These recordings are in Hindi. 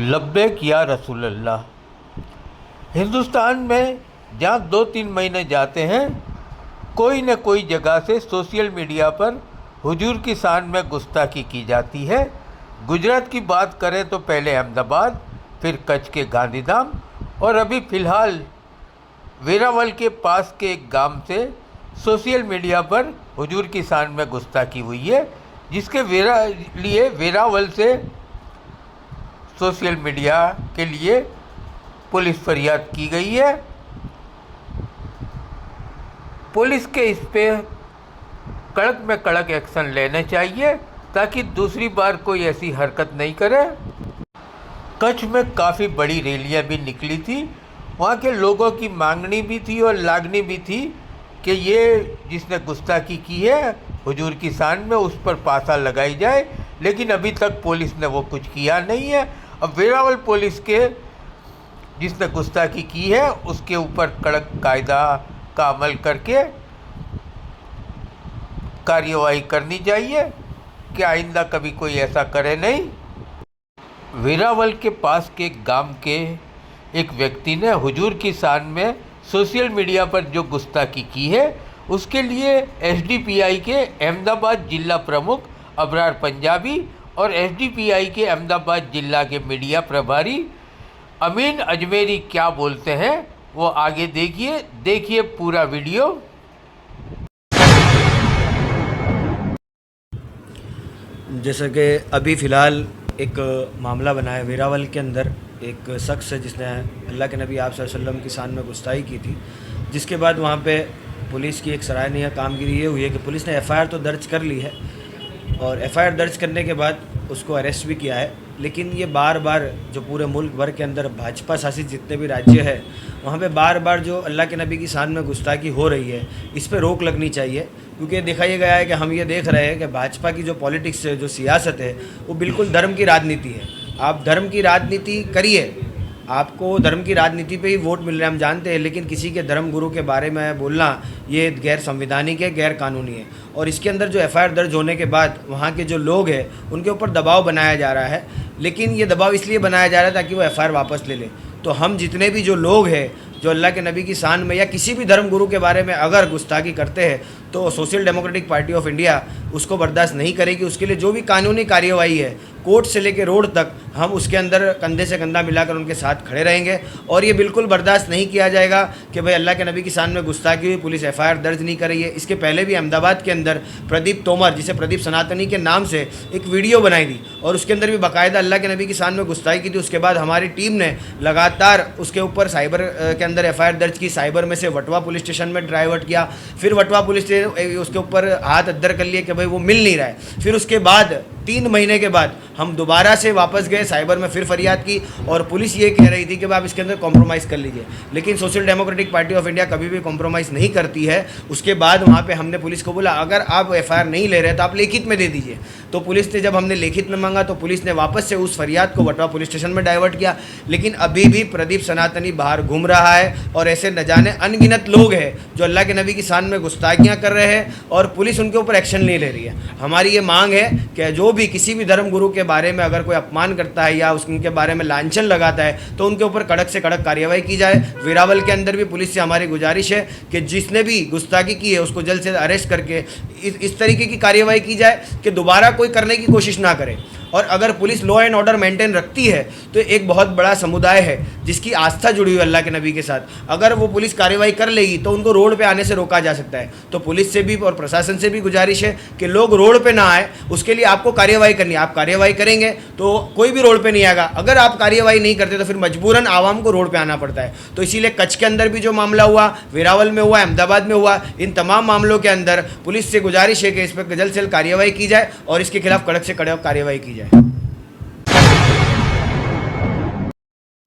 लब्बैक या रसूल अल्लाह। हिंदुस्तान में जहाँ 2-3 महीने जाते हैं, कोई न कोई जगह से सोशल मीडिया पर हुजूर की शान में गुस्ताखी की जाती है। गुजरात की बात करें तो पहले अहमदाबाद, फिर कच्छ के गांधीधाम और अभी फ़िलहाल वेरावल के पास के एक गांव से सोशल मीडिया पर हुजूर की शान में गुस्ताखी हुई है, जिसके लिए वेरावल से सोशल मीडिया के लिए पुलिस फरियाद की गई है। पुलिस के इस पे कड़क में कड़क एक्शन लेने चाहिए ताकि दूसरी बार कोई ऐसी हरकत नहीं करे। कच्छ में काफ़ी बड़ी रैलियां भी निकली थी। वहाँ के लोगों की मांगनी भी थी और लागनी भी थी कि ये जिसने गुस्ताखी की है हुजूर की शान में, उस पर पासा लगाई जाए, लेकिन अभी तक पुलिस ने वो कुछ किया नहीं है। अब वेरावल पुलिस के जिसने गुस्ताखी की है उसके ऊपर कड़क कायदा का अमल करके कार्यवाही करनी चाहिए कि आइंदा कभी कोई ऐसा करे नहीं। वेरावल के पास के गांव के एक व्यक्ति ने हुजूर की शान में सोशल मीडिया पर जो गुस्ताखी की है, उसके लिए एसडीपीआई के अहमदाबाद जिला प्रमुख अबरार पंजाबी और एसडीपीआई के अहमदाबाद जिला के मीडिया प्रभारी अमीन अजमेरी क्या बोलते हैं वो आगे देखिए पूरा वीडियो। जैसा कि अभी फ़िलहाल एक मामला बना है वेरावल के अंदर, एक शख्स है जिसने अल्लाह के नबी आप सल्लल्लाहु अलैहि वसल्लम की शान में गुस्ताखी की थी, जिसके बाद वहाँ पे पुलिस की एक सराहनीय कामगिरी ये हुई है कि पुलिस ने एफआईआर तो दर्ज कर ली है और एफआईआर दर्ज करने के बाद उसको अरेस्ट भी किया है। लेकिन ये बार बार जो पूरे मुल्क भर के अंदर भाजपा शासित जितने भी राज्य हैं वहाँ पे बार बार जो अल्लाह के नबी की शान में गुस्ताखी हो रही है, इस पर रोक लगनी चाहिए। क्योंकि देखा ये गया है कि हम ये देख रहे हैं कि भाजपा की जो पॉलिटिक्स है, जो सियासत है, वो बिल्कुल धर्म की राजनीति है। आप धर्म की राजनीति करिए, आपको धर्म की राजनीति पे ही वोट मिल रहे हैं, हम जानते हैं, लेकिन किसी के धर्म गुरु के बारे में बोलना ये गैर संवैधानिक है, गैर कानूनी है। और इसके अंदर जो एफआईआर दर्ज होने के बाद वहाँ के जो लोग हैं उनके ऊपर दबाव बनाया जा रहा है, लेकिन ये दबाव इसलिए बनाया जा रहा है ताकि वो एफआईआर वापस ले लें। तो हम जितने भी जो लोग हैं जो अल्लाह के नबी की शान में या किसी भी धर्म गुरु के बारे में अगर गुस्ताखी करते हैं तो social democratic party of India उसको बर्दाश्त नहीं करेगी। उसके लिए जो भी कानूनी कार्यवाही है, कोर्ट से लेकर रोड तक, हम उसके अंदर कंधे से कंधा मिलाकर उनके साथ खड़े रहेंगे। और ये बिल्कुल बर्दाश्त नहीं किया जाएगा कि भाई अल्लाह के नबी की शान में गुस्ताखी हुई, पुलिस एफआईआर दर्ज नहीं कर रही है। इसके पहले भी अहमदाबाद के अंदर प्रदीप तोमर, जिसे प्रदीप सनातनी के नाम से एक वीडियो बनाई थी और उसके अंदर भी बाकायदा अल्लाह के नबी की शान में गुस्ताखी की थी। उसके बाद हमारी टीम ने लगातार उसके ऊपर साइबर के अंदर एफआईआर दर्ज की, साइबर में से वटवा पुलिस स्टेशन में डाइवर्ट किया, फिर वटवा पुलिस स्टेशन उसके ऊपर हाथ अद्दर कर लिए कि भाई वो मिल नहीं रहा है। फिर उसके बाद 3 महीने के बाद हम दोबारा से वापस गए, साइबर में फिर फरियाद की और पुलिस ये कह रही थी कि आप इसके अंदर कॉम्प्रोमाइज़ कर लीजिए, लेकिन social democratic party of India कभी भी कॉम्प्रोमाइज़ नहीं करती है। उसके बाद वहाँ पे हमने पुलिस को बोला अगर आप एफआईआर नहीं ले रहे तो आप लिखित में दे दीजिए। तो पुलिस ने जब हमने लिखित में मांगा तो पुलिस ने वापस से उस फरियाद को वटवा पुलिस स्टेशन में डाइवर्ट किया। लेकिन अभी भी प्रदीप सनातनी बाहर घूम रहा है और ऐसे न जाने अनगिनत लोग हैं जो अल्लाह के नबी की शान में गुस्ताखियाँ कर रहे हैं और पुलिस उनके ऊपर एक्शन नहीं ले रही है। हमारी ये मांग है कि जो भी किसी भी धर्म गुरु के बारे में अगर कोई अपमान करता है या उनके बारे में लांछन लगाता है तो उनके ऊपर कड़क से कड़क कार्रवाई की जाए। वेरावल के अंदर भी पुलिस से हमारी गुजारिश है कि जिसने भी गुस्ताखी की है उसको जल्द से अरेस्ट करके इस तरीके की कार्रवाई की जाए कि दोबारा कोई करने की कोशिश ना करे। और अगर police law and order maintain रखती है तो एक बहुत बड़ा समुदाय है जिसकी आस्था जुड़ी हुई है अल्लाह के नबी के साथ, अगर वो पुलिस कार्रवाई कर लेगी तो उनको रोड पे आने से रोका जा सकता है। तो पुलिस से भी और प्रशासन से भी गुजारिश है कि लोग रोड पे ना आए, उसके लिए आपको कार्यवाही करनी है। आप कार्यवाही करेंगे तो कोई भी रोड पे नहीं आएगा, अगर आप कार्यवाही नहीं करते तो फिर मजबूरन आवाम को रोड पे आना पड़ता है। तो इसीलिए कच्छ के अंदर भी जो मामला हुआ, वेरावल में हुआ, अहमदाबाद में हुआ, इन तमाम मामलों के अंदर पुलिस से गुजारिश है कि इस पर जल्द से जल्द कार्यवाही की जाए और इसके खिलाफ कड़क से कड़क कार्यवाही की जाए।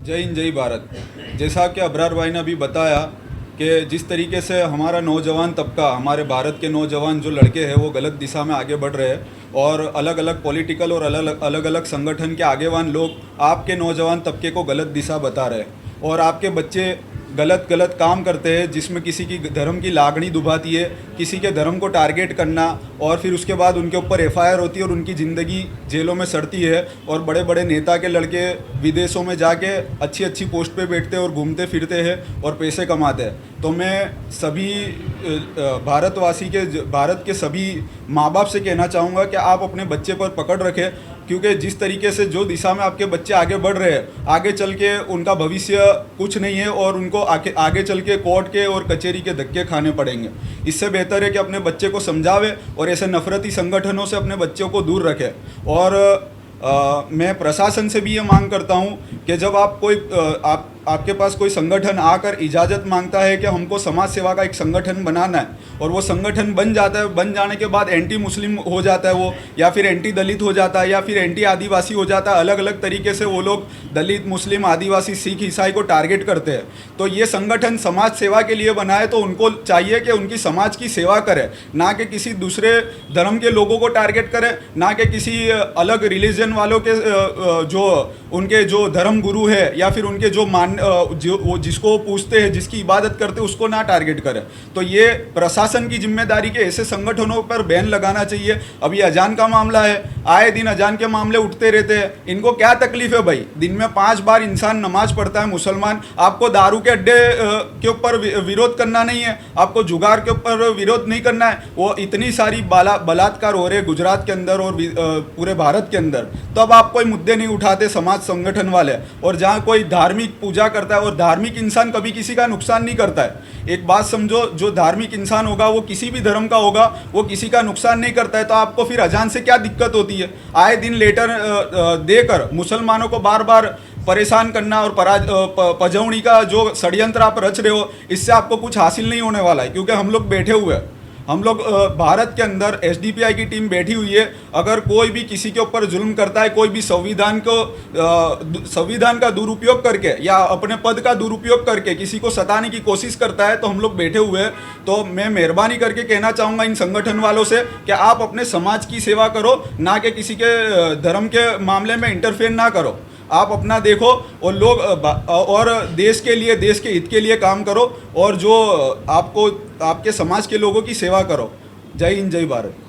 जय हिंद जय भारत। जैसा कि अबरार भाई ने अभी बताया कि जिस तरीके से हमारा नौजवान तबका, हमारे भारत के नौजवान जो लड़के हैं वो गलत दिशा में आगे बढ़ रहे हैं और अलग अलग पॉलिटिकल और अलग अलग संगठन के आगेवान लोग आपके नौजवान तबके को गलत दिशा बता रहे हैं और आपके बच्चे गलत गलत काम करते हैं जिसमें किसी की धर्म की लागणी दुभाती है, किसी के धर्म को टारगेट करना, और फिर उसके बाद उनके ऊपर एफआईआर होती है और उनकी ज़िंदगी जेलों में सड़ती है, और बड़े बड़े नेता के लड़के विदेशों में जाके अच्छी अच्छी पोस्ट पे बैठते हैं और घूमते फिरते हैं और पैसे कमाते हैं। तो मैं सभी भारत के सभी माँ बाप से कहना चाहूँगा कि आप अपने बच्चे पर पकड़ रखें, क्योंकि जिस तरीके से जो दिशा में आपके बच्चे आगे बढ़ रहे हैं, आगे चल के उनका भविष्य कुछ नहीं है और उनको आगे चल के कोर्ट के और कचहरी के धक्के खाने पड़ेंगे। इससे बेहतर है कि अपने बच्चे को समझावे और ऐसे नफरती संगठनों से अपने बच्चों को दूर रखें। और मैं प्रशासन से भी ये मांग करता हूँ कि जब आपके पास कोई संगठन आकर इजाज़त मांगता है कि हमको समाज सेवा का एक संगठन बनाना है, और वो संगठन बन जाता है, बन जाने के बाद एंटी मुस्लिम हो जाता है वो, या फिर एंटी दलित हो जाता है, या फिर एंटी आदिवासी हो जाता है, अलग अलग तरीके से वो लोग दलित, मुस्लिम, आदिवासी, सिख, ईसाई को टारगेट करते हैं। तो ये संगठन समाज सेवा के लिए बना है, तो उनको चाहिए कि उनकी समाज की सेवा करे, ना कि किसी दूसरे धर्म के लोगों को टारगेट करे, ना कि किसी अलग रिलीजन वालों के उनके जो धर्म गुरु है या फिर उनके जो जिसको पूछते हैं, जिसकी इबादत करते हैं, उसको ना टारगेट करें। तो ये प्रशासन की जिम्मेदारी के ऐसे संगठनों पर बैन लगाना चाहिए। अभी अजान का मामला है, आए दिन अजान के मामले उठते रहते हैं। इनको क्या तकलीफ है भाई? दिन में 5 बार इंसान नमाज पढ़ता है मुसलमान। आपको दारू के अड्डे के ऊपर विरोध करना नहीं है, आपको जुगार के ऊपर विरोध नहीं करना है। वो इतनी सारी बलात्कार हो रहे गुजरात के अंदर और पूरे भारत के अंदर, तो अब आप कोई मुद्दे नहीं उठाते समाज संगठन वाले। और जहाँ कोई धार्मिक पूजा करता है, और धार्मिक इंसान कभी किसी का नुकसान नहीं करता है। एक बात समझो, जो धार्मिक इंसान होगा वो किसी भी धर्म का होगा, वो किसी का नुकसान नहीं करता है। तो आपको फिर अजान से क्या दिक्कत होती है? आए दिन लेटर देकर मुसलमानों को बार बार परेशान करना और पजौनी का जो षड्यंत्र आप रच रहे हो, इससे आपको कुछ हासिल नहीं होने वाला है। क्योंकि हम लोग बैठे हुए हैं, हम लोग भारत के अंदर एसडीपीआई की टीम बैठी हुई है। अगर कोई भी किसी के ऊपर जुल्म करता है, कोई भी संविधान का दुरुपयोग करके या अपने पद का दुरुपयोग करके किसी को सताने की कोशिश करता है, तो हम लोग बैठे हुए हैं। तो मैं मेहरबानी करके कहना चाहूँगा इन संगठन वालों से कि आप अपने समाज की सेवा करो, ना कि किसी के धर्म के मामले में इंटरफेयर ना करो। आप अपना देखो और लोग और देश के लिए, देश के हित के लिए काम करो, और जो आपके समाज के लोगों की सेवा करो। जय हिंद, जय भारत।